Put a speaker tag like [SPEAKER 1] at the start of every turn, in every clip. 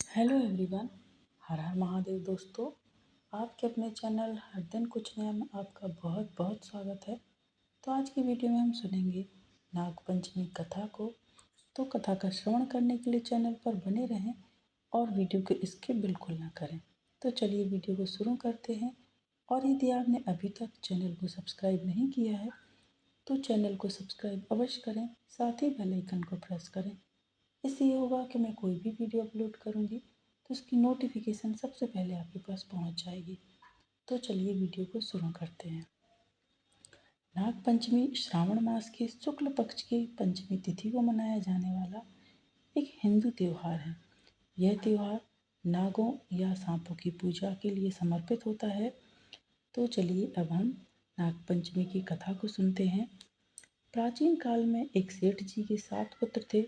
[SPEAKER 1] Hello everyone. हर हर महादेव दोस्तों। आपके अपने चैनल हर दिन कुछ नया में आपका बहुत बहुत स्वागत है। तो आज की वीडियो में हम सुनेंगे नागपंचमी कथा को। तो कथा का श्रवण करने के लिए चैनल पर बने रहें और वीडियो को स्किप बिल्कुल ना करें। तो चलिए वीडियो को शुरू करते हैं। और यदि आपने अभी तक चैनल को सब्सक्राइब नहीं किया है तो चैनल को सब्सक्राइब अवश्य करें, साथ ही बेल आइकन को प्रेस करें। इससे ये होगा कि मैं कोई भी वीडियो अपलोड करूँगी तो उसकी नोटिफिकेशन सबसे पहले आपके पास पहुँच जाएगी। तो चलिए वीडियो को शुरू करते हैं। नागपंचमी श्रावण मास के शुक्ल पक्ष की पंचमी तिथि को मनाया जाने वाला एक हिंदू त्यौहार है। यह त्यौहार नागों या सांपों की पूजा के लिए समर्पित होता है। तो चलिए अब हम नागपंचमी की कथा को सुनते हैं। प्राचीन काल में एक सेठ जी के 7 पुत्र थे।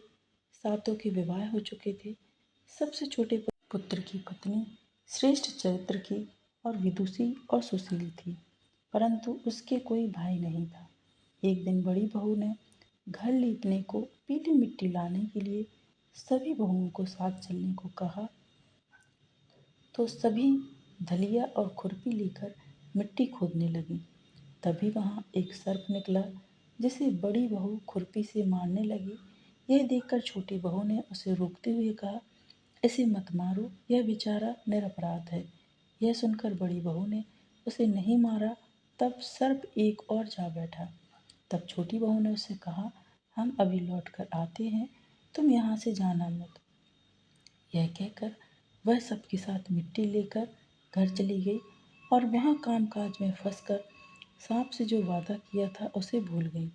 [SPEAKER 1] सातों के विवाह हो चुके थे। सबसे छोटे पुत्र की पत्नी श्रेष्ठ चरित्र की और विदुषी और सुशील थी, परंतु उसके कोई भाई नहीं था। एक दिन बड़ी बहू ने घर लीपने को पीली मिट्टी लाने के लिए सभी बहुओं को साथ चलने को कहा, तो सभी धलिया और खुरपी लेकर मिट्टी खोदने लगी। तभी वहाँ एक सर्प निकला, जिसे बड़ी बहू खुरपी से मारने लगी। यह देखकर छोटी बहू ने उसे रोकते हुए कहा, इसे मत मारो, यह बेचारा निरपराध है। यह सुनकर बड़ी बहू ने उसे नहीं मारा। तब सर्प एक और जा बैठा। तब छोटी बहू ने उससे कहा, हम अभी लौट कर आते हैं, तुम यहाँ से जाना मत। यह कहकर वह सबके साथ मिट्टी लेकर घर चली गई और वहाँ कामकाज में फंसकर सांप से जो वादा किया था उसे भूल गई।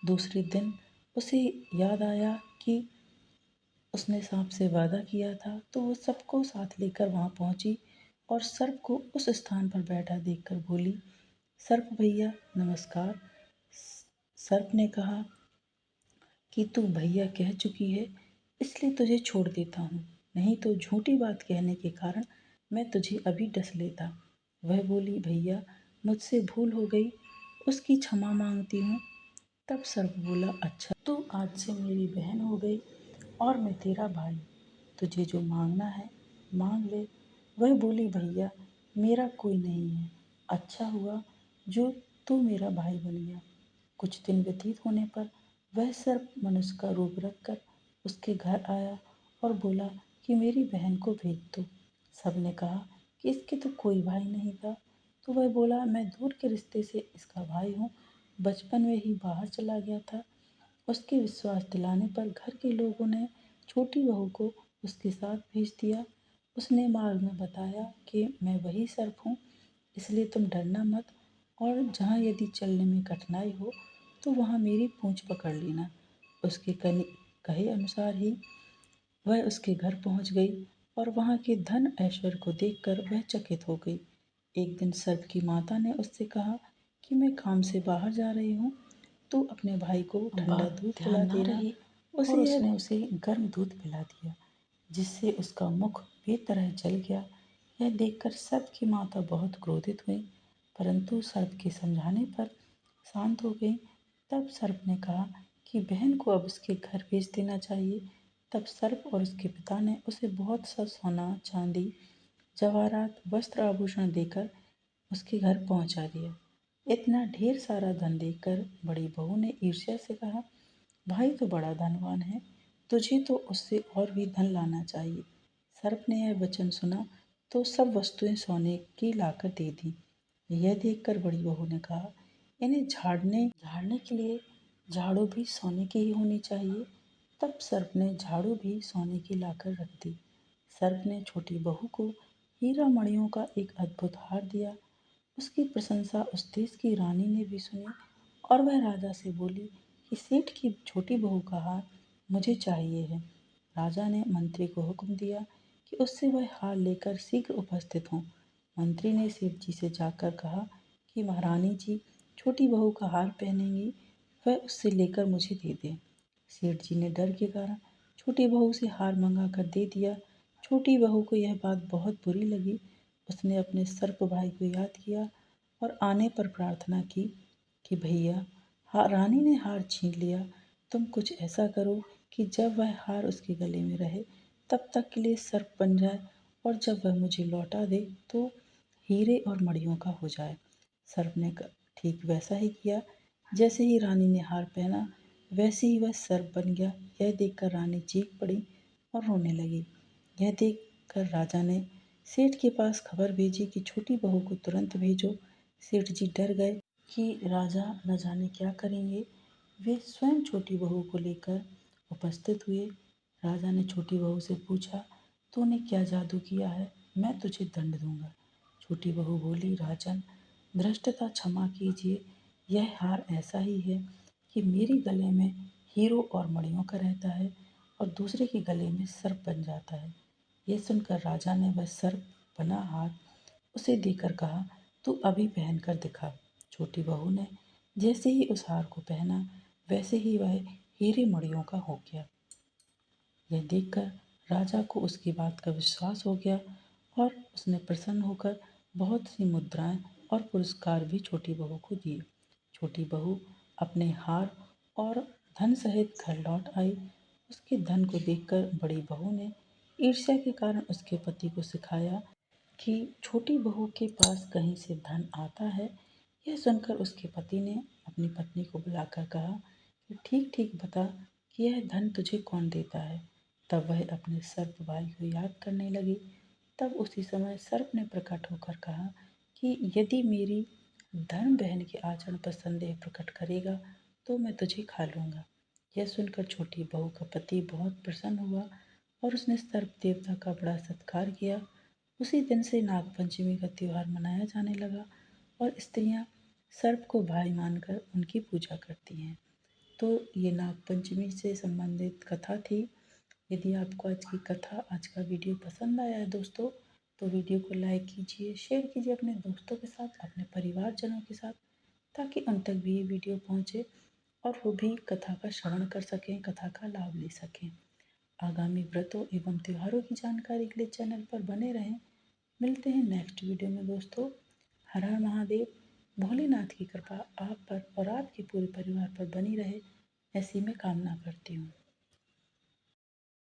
[SPEAKER 1] दूसरे दिन उसे याद आया कि उसने सांप से वादा किया था, तो वो सबको साथ लेकर वहाँ पहुँची और सर्प को उस स्थान पर बैठा देखकर बोली, सर्प भैया नमस्कार। सर्प ने कहा कि तू भैया कह चुकी है, इसलिए तुझे छोड़ देता हूँ, नहीं तो झूठी बात कहने के कारण मैं तुझे अभी डस लेता। वह बोली, भैया मुझसे भूल हो गई, उसकी क्षमा मांगती हूँ। तब सर्प बोला, अच्छा तू आज से मेरी बहन हो गई और मैं तेरा भाई, तुझे जो मांगना है मांग ले। वह बोली, भैया मेरा कोई नहीं है, अच्छा हुआ जो तू मेरा भाई बन गया। कुछ दिन व्यतीत होने पर वह सर्प मनुष्य का रूप रखकर उसके घर आया और बोला कि मेरी बहन को भेज दो। सबने कहा कि इसके तो कोई भाई नहीं था। तो वह बोला, मैं दूर के रिश्ते से इसका भाई हूँ, बचपन में ही बाहर चला गया था। उसके विश्वास दिलाने पर घर के लोगों ने छोटी बहू को उसके साथ भेज दिया। उसने मार्ग में बताया कि मैं वही सर्प हूँ, इसलिए तुम डरना मत, और जहाँ यदि चलने में कठिनाई हो तो वहाँ मेरी पूँछ पकड़ लेना। उसके कहे अनुसार ही वह उसके घर पहुँच गई और वहाँ के धन ऐश्वर्य को देखकर वह चकित हो गई। एक दिन सर्प की माता ने उससे कहा कि मैं काम से बाहर जा रही हूँ, तू अपने भाई को ठंडा दूध पिला देना। उसने उसे गर्म दूध पिला दिया, जिससे उसका मुख बेतरह जल गया। यह देखकर सर्प की माता बहुत क्रोधित हुई, परंतु सर्प के समझाने पर शांत हो गई। तब सर्प ने कहा कि बहन को अब उसके घर भेज देना चाहिए। तब सर्प और उसके पिता ने उसे बहुत सा सोना, चांदी, जवाहरात, वस्त्र आभूषण देकर उसके घर पहुंचा दिया। इतना ढेर सारा धन देखकर बड़ी बहू ने ईर्ष्या से कहा, भाई तो बड़ा धनवान है, तुझे तो उससे और भी धन लाना चाहिए। सर्प ने यह वचन सुना तो सब वस्तुएं सोने की लाकर दे दी। यह देखकर बड़ी बहू ने कहा, इन्हें झाड़ने झाड़ने के लिए झाड़ू भी सोने की ही होनी चाहिए। तब सर्प ने झाड़ू भी सोने की लाकर रख दी। सर्प ने छोटी बहू को हीरा मणियों का एक अद्भुत हार दिया। उसकी प्रशंसा उस देश की रानी ने भी सुनी और वह राजा से बोली कि सेठ की छोटी बहू का हार मुझे चाहिए है। राजा ने मंत्री को हुक्म दिया कि उससे वह हार लेकर शीघ्र उपस्थित हों। मंत्री ने सेठ जी से जाकर कहा कि महारानी जी छोटी बहू का हार पहनेंगी, वह उससे लेकर मुझे दे दें। सेठ जी ने डर के कारण छोटी बहू से हार मंगा कर दे दिया। छोटी बहू को यह बात बहुत बुरी लगी। उसने अपने सर्प भाई को याद किया और आने पर प्रार्थना की कि भैया, रानी ने हार छीन लिया, तुम कुछ ऐसा करो कि जब वह हार उसके गले में रहे तब तक के लिए सर्प बन जाए और जब वह मुझे लौटा दे तो हीरे और मणियों का हो जाए। सर्प ने ठीक वैसा ही किया। जैसे ही रानी ने हार पहना वैसे ही वह सर्प बन गया। यह देखकर रानी चीख पड़ी और रोने लगी। यह देखकर राजा ने सेठ के पास खबर भेजी कि छोटी बहू को तुरंत भेजो। सेठ जी डर गए कि राजा न जाने क्या करेंगे। वे स्वयं छोटी बहू को लेकर उपस्थित हुए। राजा ने छोटी बहू से पूछा, तूने क्या जादू किया है? मैं तुझे दंड दूंगा। छोटी बहू बोली, राजन, धृष्टता क्षमा कीजिए। यह हार ऐसा ही है कि मेरे गले में हीरो और मणियों का रहता है और दूसरे के गले में सर्प बन जाता है। यह सुनकर राजा ने वह सर्प बना हार उसे देकर कहा, तू अभी पहन कर दिखा। छोटी बहू ने जैसे ही उस हार को पहना वैसे ही वह हीरे मणियों का हो गया। यह देखकर राजा को उसकी बात का विश्वास हो गया और उसने प्रसन्न होकर बहुत सी मुद्राएं और पुरस्कार भी छोटी बहू को दिए। छोटी बहू अपने हार और धन सहित घर लौट आई। उसके धन को देखकर बड़ी बहू ने ईर्ष्या के कारण उसके पति को सिखाया कि छोटी बहू के पास कहीं से धन आता है। यह सुनकर उसके पति ने अपनी पत्नी को बुलाकर कहा कि ठीक ठीक बता कि यह धन तुझे कौन देता है। तब वह अपने सर्प भाई को याद करने लगी। तब उसी समय सर्प ने प्रकट होकर कहा कि यदि मेरी धर्म बहन के आचरण पर संदेह प्रकट करेगा तो मैं तुझे खा लूँगा। यह सुनकर छोटी बहू का पति बहुत प्रसन्न हुआ और उसने सर्प देवता का बड़ा सत्कार किया। उसी दिन से नागपंचमी का त्योहार मनाया जाने लगा और स्त्रियां सर्प को भाई मानकर उनकी पूजा करती हैं। तो ये नागपंचमी से संबंधित कथा थी। यदि आपको आज की कथा, आज का वीडियो पसंद आया है दोस्तों, तो वीडियो को लाइक कीजिए, शेयर कीजिए अपने दोस्तों के साथ, अपने परिवारजनों के साथ, ताकि उन तक भी ये वीडियो पहुँचे और वो भी कथा का श्रवण कर सकें, कथा का लाभ ले सकें। आगामी व्रतों एवं त्योहारों की जानकारी के लिए चैनल पर बने रहें। मिलते हैं नेक्स्ट वीडियो में दोस्तों। हर हर महादेव। भोलेनाथ की कृपा आप पर और आपके पूरे परिवार पर बनी रहे, ऐसी मैं कामना करती हूँ।